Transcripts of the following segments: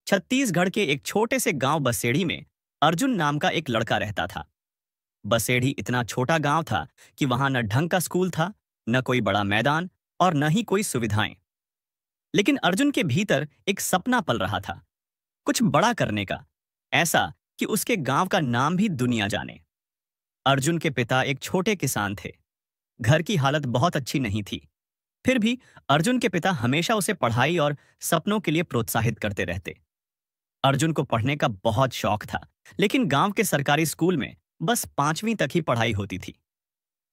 छत्तीसगढ़ के एक छोटे से गांव बसेड़ी में अर्जुन नाम का एक लड़का रहता था। बसेड़ी इतना छोटा गांव था कि वहां न ढंग का स्कूल था, न कोई बड़ा मैदान और न ही कोई सुविधाएं। लेकिन अर्जुन के भीतर एक सपना पल रहा था, कुछ बड़ा करने का, ऐसा कि उसके गांव का नाम भी दुनिया जाने। अर्जुन के पिता एक छोटे किसान थे। घर की हालत बहुत अच्छी नहीं थी। फिर भी अर्जुन के पिता हमेशा उसे पढ़ाई और सपनों के लिए प्रोत्साहित करते रहते। अर्जुन को पढ़ने का बहुत शौक था, लेकिन गांव के सरकारी स्कूल में बस 5वीं तक ही पढ़ाई होती थी।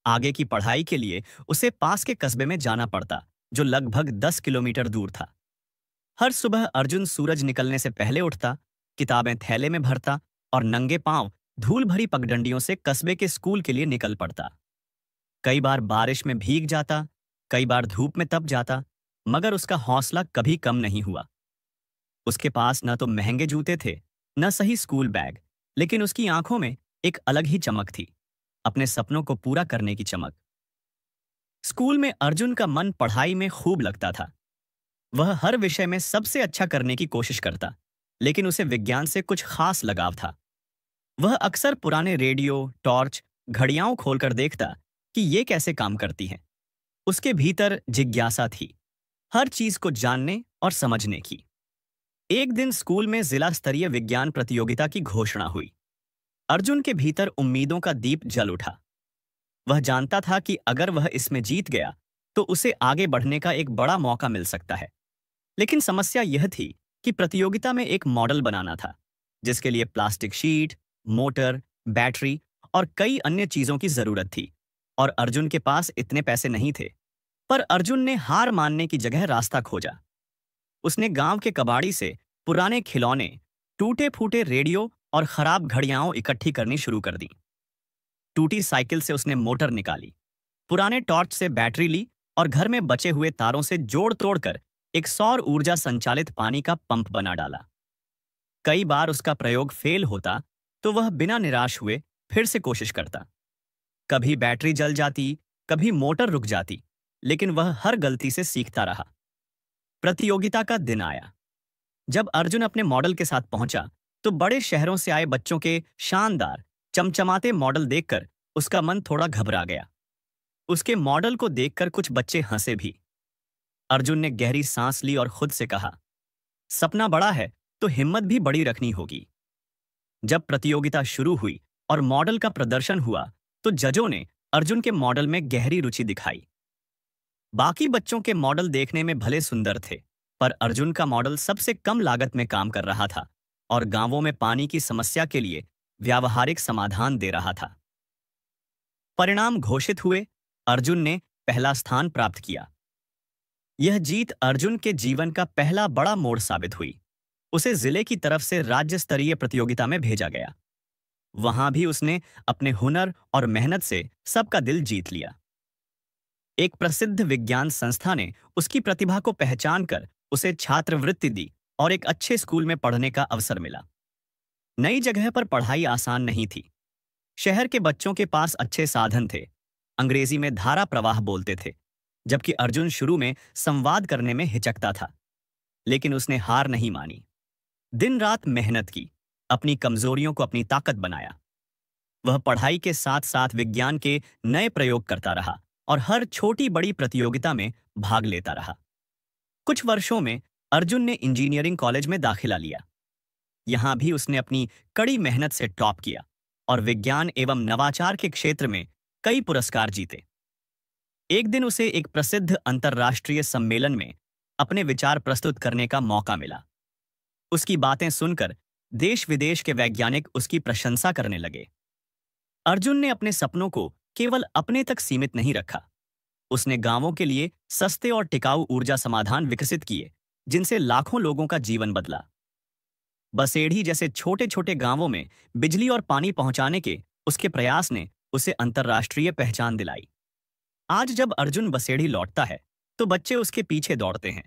आगे की पढ़ाई के लिए उसे पास के कस्बे में जाना पड़ता, जो लगभग 10 किलोमीटर दूर था। हर सुबह अर्जुन सूरज निकलने से पहले उठता, किताबें थैले में भरता और नंगे पांव धूल भरी पगडंडियों से कस्बे के स्कूल के लिए निकल पड़ता। कई बार बारिश में भीग जाता, कई बार धूप में तप जाता, मगर उसका हौसला कभी कम नहीं हुआ। उसके पास न तो महंगे जूते थे, न सही स्कूल बैग, लेकिन उसकी आंखों में एक अलग ही चमक थी, अपने सपनों को पूरा करने की चमक। स्कूल में अर्जुन का मन पढ़ाई में खूब लगता था। वह हर विषय में सबसे अच्छा करने की कोशिश करता, लेकिन उसे विज्ञान से कुछ खास लगाव था। वह अक्सर पुराने रेडियो, टॉर्च, घड़ियां खोलकर देखता कि ये कैसे काम करती हैं। उसके भीतर जिज्ञासा थी, हर चीज को जानने और समझने की। एक दिन स्कूल में जिला स्तरीय विज्ञान प्रतियोगिता की घोषणा हुई। अर्जुन के भीतर उम्मीदों का दीप जल उठा। वह जानता था कि अगर वह इसमें जीत गया तो उसे आगे बढ़ने का एक बड़ा मौका मिल सकता है। लेकिन समस्या यह थी कि प्रतियोगिता में एक मॉडल बनाना था, जिसके लिए प्लास्टिक शीट, मोटर, बैटरी और कई अन्य चीजों की जरूरत थी, और अर्जुन के पास इतने पैसे नहीं थे। पर अर्जुन ने हार मानने की जगह रास्ता खोजा। उसने गांव के कबाड़ी से पुराने खिलौने, टूटे फूटे रेडियो और खराब घड़ियां इकट्ठी करनी शुरू कर दी। टूटी साइकिल से उसने मोटर निकाली, पुराने टॉर्च से बैटरी ली और घर में बचे हुए तारों से जोड़ तोड़कर एक सौर ऊर्जा संचालित पानी का पंप बना डाला। कई बार उसका प्रयोग फेल होता तो वह बिना निराश हुए फिर से कोशिश करता। कभी बैटरी जल जाती, कभी मोटर रुक जाती, लेकिन वह हर गलती से सीखता रहा। प्रतियोगिता का दिन आया। जब अर्जुन अपने मॉडल के साथ पहुंचा तो बड़े शहरों से आए बच्चों के शानदार चमचमाते मॉडल देखकर उसका मन थोड़ा घबरा गया। उसके मॉडल को देखकर कुछ बच्चे हंसे भी। अर्जुन ने गहरी सांस ली और खुद से कहा, सपना बड़ा है तो हिम्मत भी बड़ी रखनी होगी। जब प्रतियोगिता शुरू हुई और मॉडल का प्रदर्शन हुआ तो जजों ने अर्जुन के मॉडल में गहरी रुचि दिखाई। बाकी बच्चों के मॉडल देखने में भले सुंदर थे, पर अर्जुन का मॉडल सबसे कम लागत में काम कर रहा था और गांवों में पानी की समस्या के लिए व्यावहारिक समाधान दे रहा था। परिणाम घोषित हुए। अर्जुन ने पहला स्थान प्राप्त किया। यह जीत अर्जुन के जीवन का पहला बड़ा मोड़ साबित हुई। उसे जिले की तरफ से राज्य स्तरीय प्रतियोगिता में भेजा गया। वहां भी उसने अपने हुनर और मेहनत से सबका दिल जीत लिया। एक प्रसिद्ध विज्ञान संस्था ने उसकी प्रतिभा को पहचान कर उसे छात्रवृत्ति दी और एक अच्छे स्कूल में पढ़ने का अवसर मिला। नई जगह पर पढ़ाई आसान नहीं थी। शहर के बच्चों के पास अच्छे साधन थे, अंग्रेजी में धारा प्रवाह बोलते थे, जबकि अर्जुन शुरू में संवाद करने में हिचकता था। लेकिन उसने हार नहीं मानी। दिन रात मेहनत की, अपनी कमजोरियों को अपनी ताकत बनाया। वह पढ़ाई के साथ साथ विज्ञान के नए प्रयोग करता रहा और हर छोटी बड़ी प्रतियोगिता में भाग लेता रहा। कुछ वर्षों में अर्जुन ने इंजीनियरिंग कॉलेज में दाखिला लिया। यहां भी उसने अपनी कड़ी मेहनत से टॉप किया और विज्ञान एवं नवाचार के क्षेत्र में कई पुरस्कार जीते। एक दिन उसे एक प्रसिद्ध अंतर्राष्ट्रीय सम्मेलन में अपने विचार प्रस्तुत करने का मौका मिला। उसकी बातें सुनकर देश विदेश के वैज्ञानिक उसकी प्रशंसा करने लगे। अर्जुन ने अपने सपनों को केवल अपने तक सीमित नहीं रखा। उसने गांवों के लिए सस्ते और टिकाऊ ऊर्जा समाधान विकसित किए, जिनसे लाखों लोगों का जीवन बदला। बसेड़ी जैसे छोटे छोटे गांवों में बिजली और पानी पहुंचाने के उसके प्रयास ने उसे अंतर्राष्ट्रीय पहचान दिलाई। आज जब अर्जुन बसेड़ी लौटता है तो बच्चे उसके पीछे दौड़ते हैं,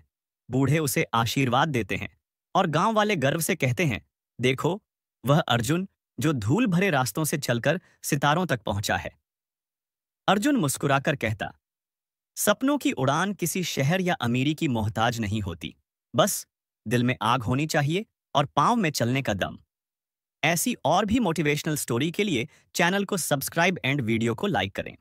बूढ़े उसे आशीर्वाद देते हैं और गांव वाले गर्व से कहते हैं, देखो वह अर्जुन जो धूल भरे रास्तों से चलकर सितारों तक पहुंचा है। अर्जुन मुस्कुराकर कहता, सपनों की उड़ान किसी शहर या अमीरी की मोहताज नहीं होती, बस दिल में आग होनी चाहिए और पाँव में चलने का दम। ऐसी और भी मोटिवेशनल स्टोरी के लिए चैनल को सब्सक्राइब एंड वीडियो को लाइक करें।